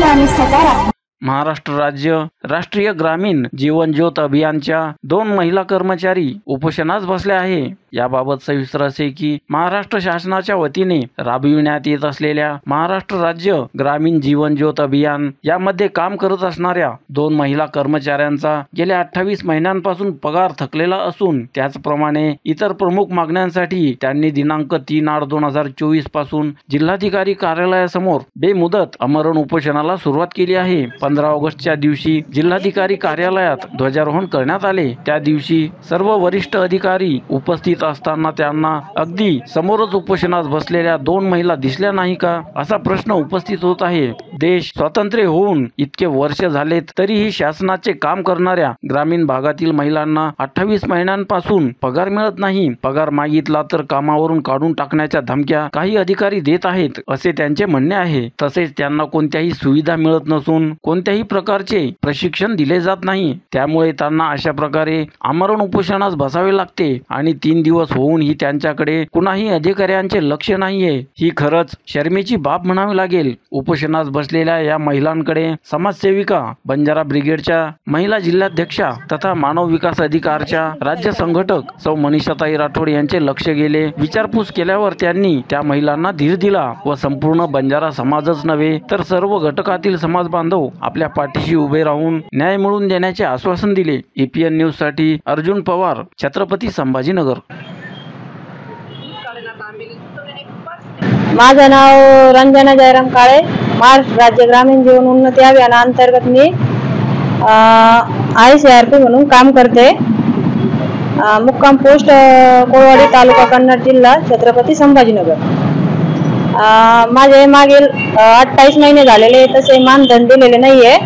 आणि सकारात्मक महाराष्ट्र राज्य राष्ट्रीय ग्रामीण जीवन ज्योत अभियानच्या 2 महिला कर्मचारी उपोषणास बसल्या आहे। याबाबत सविस्तर असे की महाराष्ट्र शासनाच्या वतीने राबविण्यात येत असलेल्या महाराष्ट्र राज्य ग्रामीण जीवन ज्योत अभियान यामध्ये काम करत असणाऱ्या 2 महिला कर्मचाऱ्यांचा गेल्या 28 महिन्यांपासून पगार थकलेला असून त्याचप्रमाणे इतर प्रमुख मागण्यांसाठी त्यांनी दिनांक 3/8/2024 पासून जिल्हाधिकारी कार्यालयासमोर बेमुदत आमरण उपोषणाला सुरुवात केली आहे। 15 ऑगस्टच्या दिवशी जिल्हाधिकारी कार्यालयात ध्वजारोहण करण्यात आले। त्या दिवशी सर्व वरिष्ठ अधिकारी उपस्थित असताना त्यांना अगदी समोरच उपोषणास बसलेल्या 2 महिला दिसल्या नाही का असा प्रश्न उपस्थित होत आहे। देश स्वातंत्र्य होऊन इतके वर्ष झालेत तरीही शासनाचे काम करणाऱ्या ग्रामीण भागातील महिलांना 28 महिन्यांपासून पगार मिळत नाही। पगार मागितला तर कामावरून काढून टाकण्याच्या धमक्या काही अधिकारी देत आहेत असे त्यांचे म्हणणे आहे। तसेच त्यांना कोणत्याही सुविधा मिळत नसून कोणत्याही प्रकारचे प्रशिक्षण दिले जात नाही। त्यामुळे त्यांना अशा प्रकारे आमरण उपोषणास बसावे लागते आणि 3 दिवस होऊनही त्यांच्याकडे कुणाही अधिकाऱ्यांचे लक्ष नाहीये। ही खरंच शर्मेची बाब म्हणावी लागेल। उपोषणास बसलेल्या या महिलांकडे समाजसेविका, बंजारा ब्रिगेडच्या महिला जिल्हाध्यक्षा तथा मानव विकास अधिकारच्या राज्य संघटक सौ मनीषाताई राठोड यांचे लक्ष गेले। विचारपूस केल्यावर त्यांनी त्या महिलांना धीर दिला व संपूर्ण बंजारा समाजच नव्हे तर सर्व घटकातील समाज बांधव आपल्या पाठीशी उभे राहून न्याय मिळवून देण्याचे आश्वासन दिले। EPN न्यूज साठी अर्जुन पवार, छत्रपती संभाजीनगर। माझं नाव रंजना जयराम काळे। महाराष्ट्र राज्य ग्रामीण जीवन उन्नती अभियानाअंतर्गत मी ICRP म्हणून काम करते। मुक्काम पोस्ट कोळवाडी, तालुका कन्नड, जिल्हा छत्रपती संभाजीनगर। माझे मागील 28 महिने झालेले तसे मानधन दिलेले नाहीये।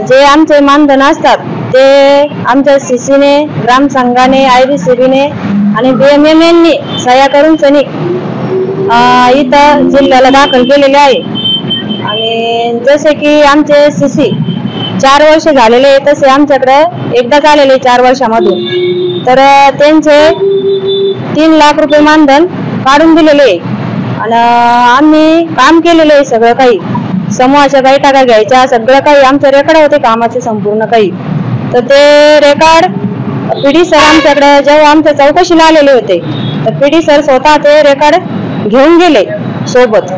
जे आमचे मानधन असतात ते आमच्या CCने, ग्राम संघाने, IBCBने आणि BMMने सह्या करून सैनिक इथं जिल्ह्याला दाखल केलेले आहे। आणि जसे की आमचे CC 4 वर्ष झालेले तसे आमच्याकडे एकदा आलेले 4 वर्षामधून तर त्यांचे 3 लाख रुपये मानधन काढून दिलेले आणि आम्ही काम केलेले आहे। सगळं काही समूहाच्या बैठका घ्यायच्या, सगळं काही आमचं रेकॉर्ड होते कामाचे संपूर्ण काही। तर ते रेकॉर्ड PD सर आमच्याकडे जेव्हा आमच्या चौकशीला आलेले होते तर PD सर स्वतः ते रेकॉर्ड घेऊन गेले सोबत।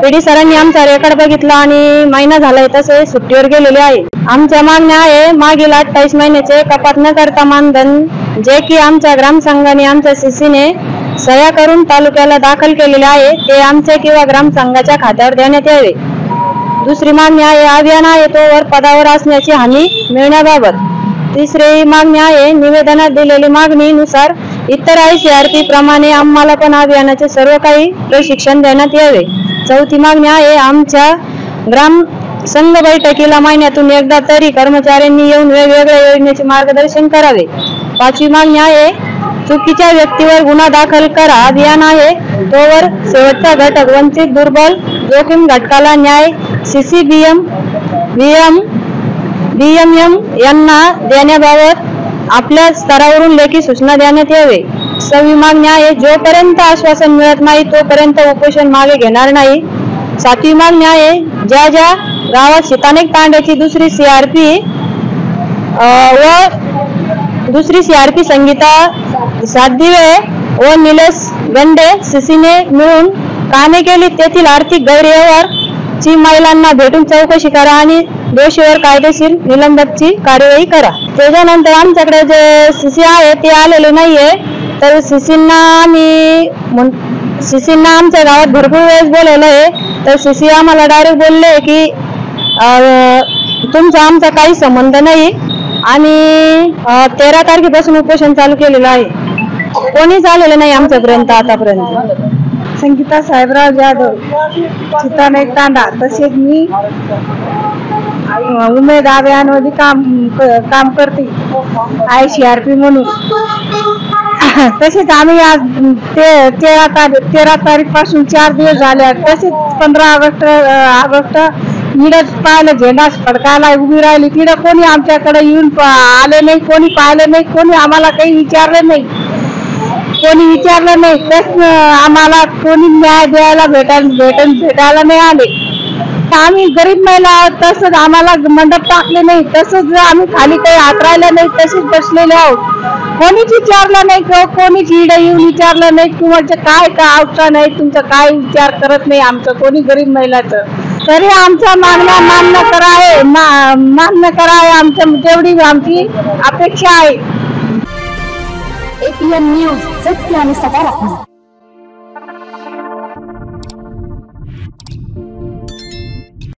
PD सरांनी आमचा रेकॉर्ड बघितला आणि महिना झालाय तसे सुट्टीवर गेलेले आहे। आमच्या मागण्या आहे मागील 28 महिन्याचे कपात न करता मानधन जे की आमच्या ग्रामसंघाने, आमच्या CCने सह्या करून तालुक्याला दाखल केलेले आहे ते आमचे किंवा ग्रामसंघाच्या खात्यावर देण्यात यावे। दुसरी मागणी आहे अभियान आहे तोवर पदावर असण्याची हमी मिळण्याबाबत। तिसरी मागणी आहे निवेदनात दिलेली मागणीनुसार इतर ICRP प्रमाणे आम्हाला पण अभियानाचे सर्व काही प्रशिक्षण देण्यात यावे। चौथी मागणी आहे आमच्या ग्राम संघ बैठकीला महिन्यातून एकदा तरी कर्मचाऱ्यांनी येऊन वेगवेगळ्या योजनेचे मार्गदर्शन करावे। पाचवी मागणी आहे चुकीच्या व्यक्तीवर गुन्हा दाखल करा। अभियान आहे तोवर शेवटचा घटक वंचित, दुर्बल, जोखीम घटकाला न्याय CCBM, BMM यांना देण्याबाबत आपल्या स्तरावरून लेखी सूचना देण्यात यावे। 6वी मागणी आहे जोपर्यंत आश्वासन मिळत नाही तोपर्यंत उपोषण मागे घेणार नाही। 7वी मागणी आहे ज्या ज्या गावात शीतानेक तांड्याची दुसरी CRP संगीता सातदिवे व निलेश गंडे CCने मिळून कामे केली तेथील आर्थिक गैरव्यवहारची महिलांना भेटून चौकशी करा आणि दोषीवर कायदेशीर निलंबनाची कार्यवाही करा। त्याच्यानंतर आमच्याकडे जे CC आहे ते आलेले नाहीये तर CCंना आमच्या गावात भरपूर वेळेस बोलवलं आहे तर CC आम्हाला डायरेक्ट बोलले की तुमचा आमचा काही संबंध नाही आणि 13 तारखेपासून उपोषण चालू केलेलं आहे। कोणीच आलेलं नाही आमच्यापर्यंत आतापर्यंत। संगीता साहेबराव जाधव, शीतानेक तांडा। तसेच मी उमेद अभियानमध्ये काम करते ICRP म्हणून। तसेच आम्ही आज 13 तारीख पासून 4 दिवस झाले। तसेच 15 ऑगस्ट इकडे पाहिलं झेंडा फडकायला उभी राहिली तिकडे कोणी आमच्याकडे येऊन आले नाही, कोणी पाहिलं नाही, कोणी आम्हाला काही विचारलं नाही। कोणी विचारलं नाही, प्रश्न आम्हाला कोणी न्याय द्यायला भेटायला नाही आले. आम्ही गरीब महिला आहोत, तसंच आम्हाला मंडप टाकले नाही, तसंच आम्ही खाली काही हातरायला नाही, तसेच बसलेले आहोत. कोणीच विचारलं नाही किंवा कोणीच इडे येऊन विचारलं नाही तुमचं काय अवसर नाही, तुमचं काय विचार करत नाही आमचं कोणी गरीब महिलाचं. तरी आमचा मान्य करा आहे आमच्या तेवढी आमची अपेक्षा आहे. APN न्यूज सत्य आणि सकारात्मक.